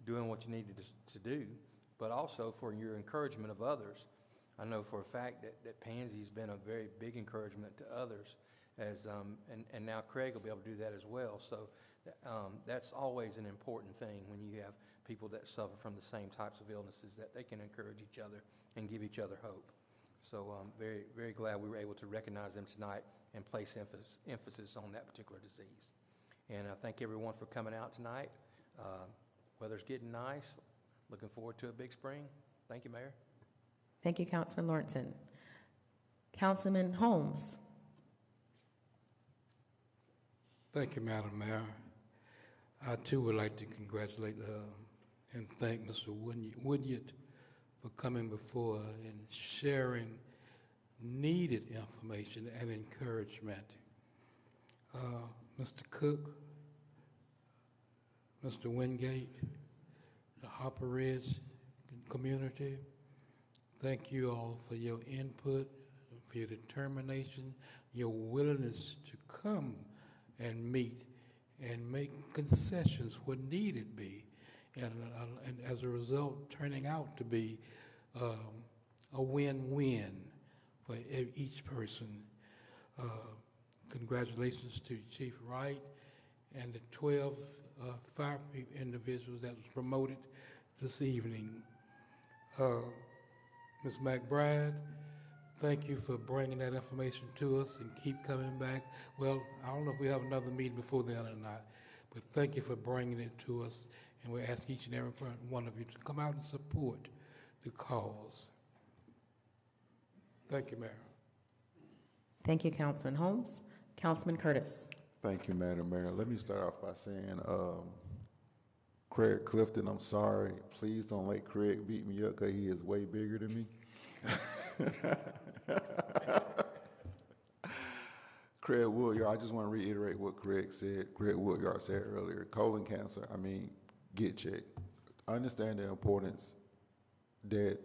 doing what you needed to do, but also for your encouragement of others. I know for a fact that Pansy's been a very big encouragement to others, and now Craig will be able to do that as well. So that's always an important thing when you have people that suffer from the same types of illnesses, that they can encourage each other and give each other hope. So I'm very, very glad we were able to recognize them tonight and place emphasis on that particular disease. And I thank everyone for coming out tonight. Weather's getting nice. Looking forward to a big spring. Thank you, Mayor. Thank you, Councilman Lawrenson. Councilman Holmes. Thank you, Madam Mayor. I too would like to congratulate and thank Mr. Woodyard for coming before and sharing needed information and encouragement. Mr. Cook, Mr. Wingate, the Hopper Ridge community. Thank you all for your input, for your determination, your willingness to come and meet and make concessions where needed be, and as a result, turning out to be a win-win for each person. Congratulations to Chief Wright and the 12 fire individuals that was promoted this evening. Ms. McBride, thank you for bringing that information to us and keep coming back. Well, I don't know if we have another meeting before then or not, but thank you for bringing it to us, and we ask each and every one of you to come out and support the cause. Thank you, Mayor. Thank you, Councilman Holmes. Councilman Curtis. Thank you, Madam Mayor. Let me start off by saying, Craig Clifton, I'm sorry. Please don't let Craig beat me up because he is way bigger than me. Craig Woodyard, I just want to reiterate what Craig Woodyard said earlier. Colon cancer, I mean, get checked. Understand the importance that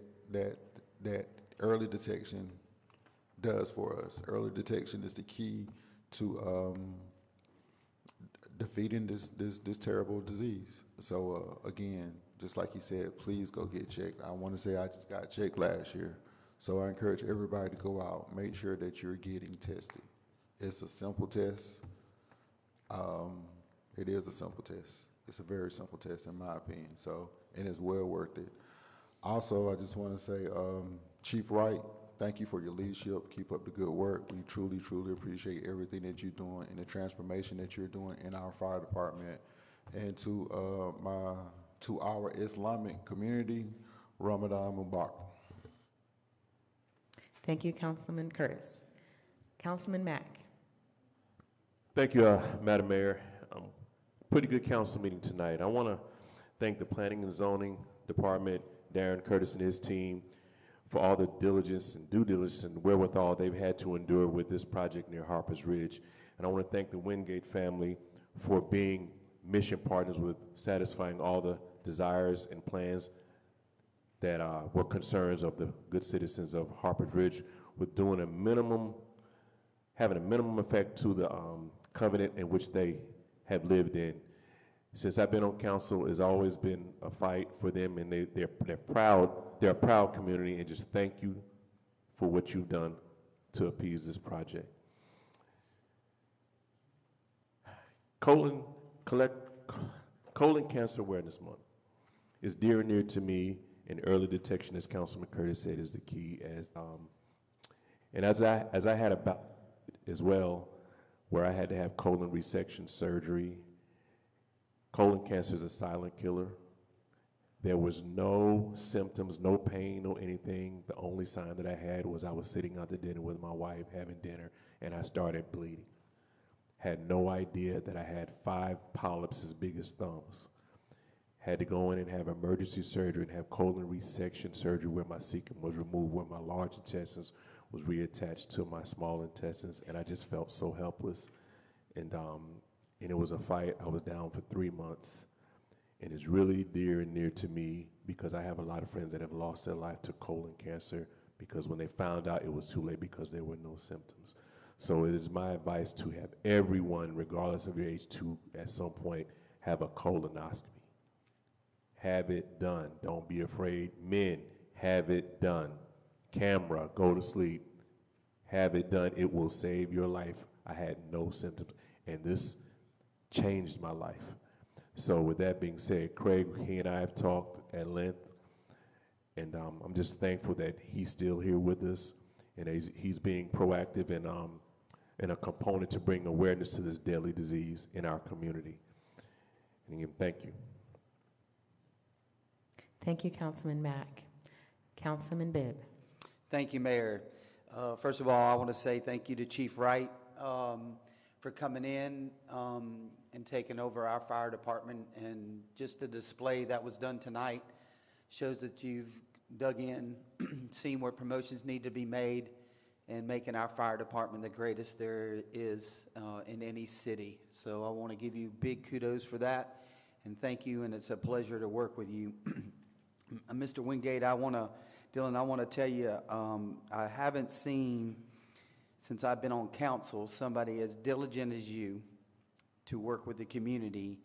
early detection does for us. Early detection is the key to defeating this terrible disease. So again, just like he said, please go get checked. I want to say I just got checked last year. So I encourage everybody to go out, make sure that you're getting tested. It's a simple test. It is a simple test. It's a very simple test in my opinion. So, and it's well worth it. Also, I just want to say, Chief Wright, thank you for your leadership. Keep up the good work. We truly, truly appreciate everything that you're doing and the transformation that you're doing in our fire department. And to our Islamic community, Ramadan Mubarak. Thank you, Councilman Curtis. Councilman Mack. Thank you, Madam Mayor. Pretty good council meeting tonight. I want to thank the Planning and Zoning Department, Darren Curtis and his team, for all the diligence and due diligence and wherewithal they've had to endure with this project near Harpers Ridge. And I want to thank the Wingate family for being mission partners with satisfying all the desires and plans that were concerns of the good citizens of Harpers Ridge, with doing having a minimum effect to the covenant in which they have lived in. Since I've been on council, it's always been a fight for them, and they're proud. They're a proud community, and just thank you for what you've done to appease this project. Colon Cancer Awareness Month is dear and near to me, and early detection, as Councilman Curtis said, is the key. And as I had about as well, where I had to have colon resection surgery. Colon cancer is a silent killer. There was no symptoms, no pain, no anything. The only sign that I had was I was sitting out to dinner with my wife, having dinner, and I started bleeding. Had no idea that I had 5 polyps as big as thumbs. Had to go in and have emergency surgery and have colon resection surgery where my cecum was removed, where my large intestines was reattached to my small intestines, and I just felt so helpless. And it was a fight. I was down for 3 months. And it's really dear and near to me because I have a lot of friends that have lost their life to colon cancer because when they found out, it was too late because there were no symptoms. So it is my advice to have everyone, regardless of your age, to at some point have a colonoscopy. Have it done. Don't be afraid. Men, have it done. Camera, go to sleep. Have it done. It will save your life. I had no symptoms, and this changed my life. So with that being said, Craig, he and I have talked at length, and I'm just thankful that he's still here with us, and he's being proactive and a component to bring awareness to this deadly disease in our community. And again, thank you. Thank you, Councilman Mack. Councilman Bibb. Thank you, Mayor. First of all, I want to say thank you to Chief Wright for coming in and taking over our fire department. And just the display that was done tonight shows that you've dug in, seen where promotions need to be made, and making our fire department the greatest there is in any city. So I want to give you big kudos for that. and thank you, and it's a pleasure to work with you. Mr. Wingate, Dylan, I want to tell you, I haven't seen, since I've been on council, somebody as diligent as you to work with the community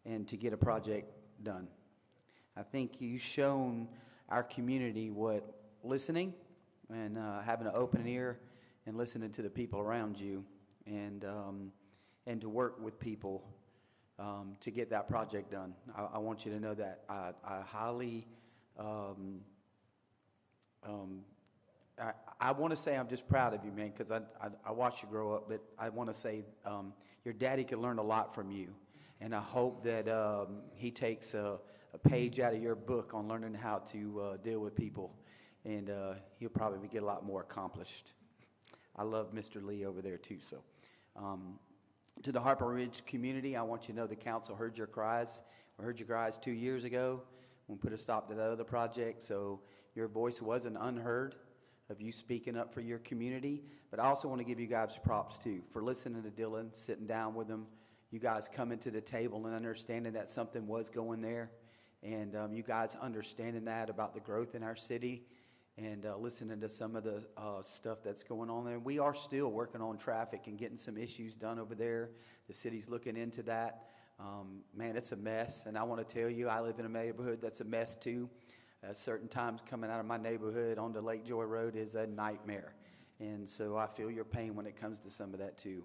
and to get a project done. I think you've shown our community what listening and having an open ear and listening to the people around you, and to work with people to get that project done. I want you to know that I highly, I want to say I'm just proud of you, man, because I watched you grow up, but I want to say your daddy could learn a lot from you, and I hope that he takes a page out of your book on learning how to deal with people, and he'll probably get a lot more accomplished. I love Mr. Lee over there too. So to the Harper Ridge community, I want you to know the council heard your cries. We heard your cries 2 years ago when we put a stop to that other project, so your voice wasn't unheard of you speaking up for your community. But I also want to give you guys props too for listening to Dylan, sitting down with him, you guys coming to the table and understanding that something was going there, and you guys understanding that about the growth in our city, and listening to some of the stuff that's going on there. We are still working on traffic and getting some issues done over there. The city's looking into that. Man, it's a mess, and I want to tell you, I live in a neighborhood that's a mess too. Certain times coming out of my neighborhood onto Lake Joy Road is a nightmare, and so I feel your pain when it comes to some of that too.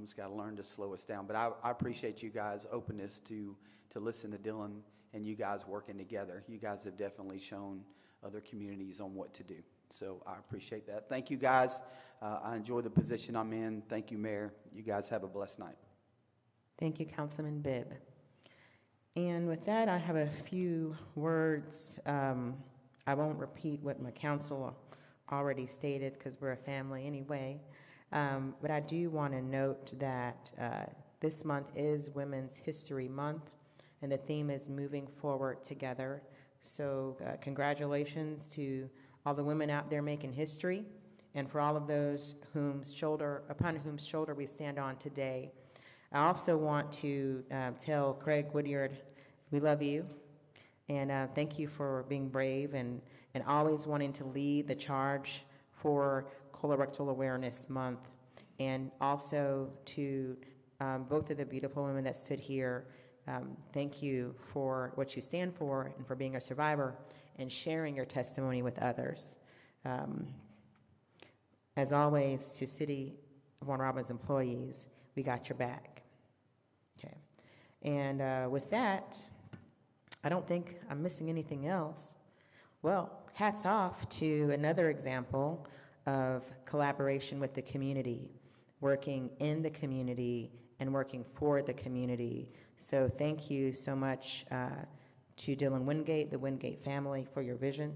It's got to learn to slow us down, but I appreciate you guys' openness to listen to Dylan and you guys working together. You guys have definitely shown other communities on what to do, so I appreciate that. Thank you, guys. I enjoy the position I'm in. Thank you, Mayor. You guys have a blessed night. Thank you, Councilman Bibb. And with that, I have a few words. I won't repeat what my council already stated because we're a family anyway. But I do want to note that this month is Women's History Month, and the theme is moving forward together. So congratulations to all the women out there making history, and for all of those upon whose shoulder we stand on today. I also want to tell Craig Woodyard, we love you, and thank you for being brave and always wanting to lead the charge for Colorectal Awareness Month, and also to both of the beautiful women that stood here. Thank you for what you stand for and for being a survivor and sharing your testimony with others. As always, to City of Warner Robins employees, we got your back. Okay. And with that, I don't think I'm missing anything else. Well, hats off to another example of collaboration with the community, working in the community and working for the community. So thank you so much to Dylan Wingate, the Wingate family, for your vision,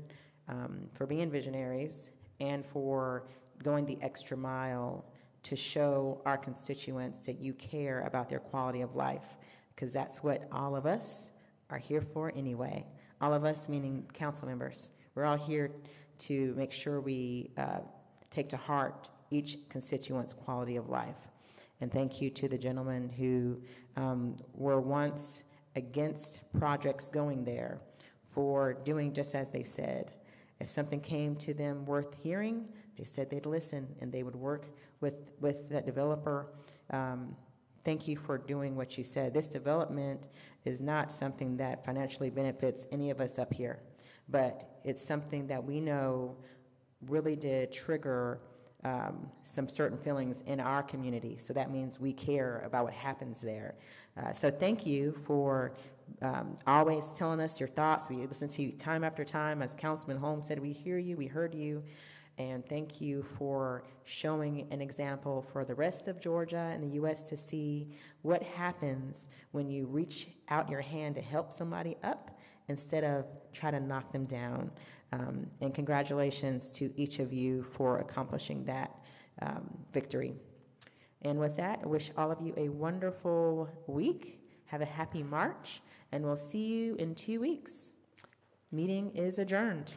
for being visionaries, and for going the extra mile to show our constituents that you care about their quality of life, because that's what all of us are here for anyway. All of us, meaning council members. We're all here to make sure we take to heart each constituent's quality of life. And thank you to the gentlemen who were once against projects going there for doing just as they said. If something came to them worth hearing, they said they'd listen and they would work with that developer. Thank you for doing what you said. This development is not something that financially benefits any of us up here, but it's something that we know really did trigger some certain feelings in our community. So that means we care about what happens there. So thank you for always telling us your thoughts. We listen to you time after time. As Councilman Holmes said, we hear you, we heard you. And thank you for showing an example for the rest of Georgia and the U.S. to see what happens when you reach out your hand to help somebody up instead of try to knock them down. And congratulations to each of you for accomplishing that victory. And with that, I wish all of you a wonderful week. Have a happy March, and we'll see you in 2 weeks. Meeting is adjourned.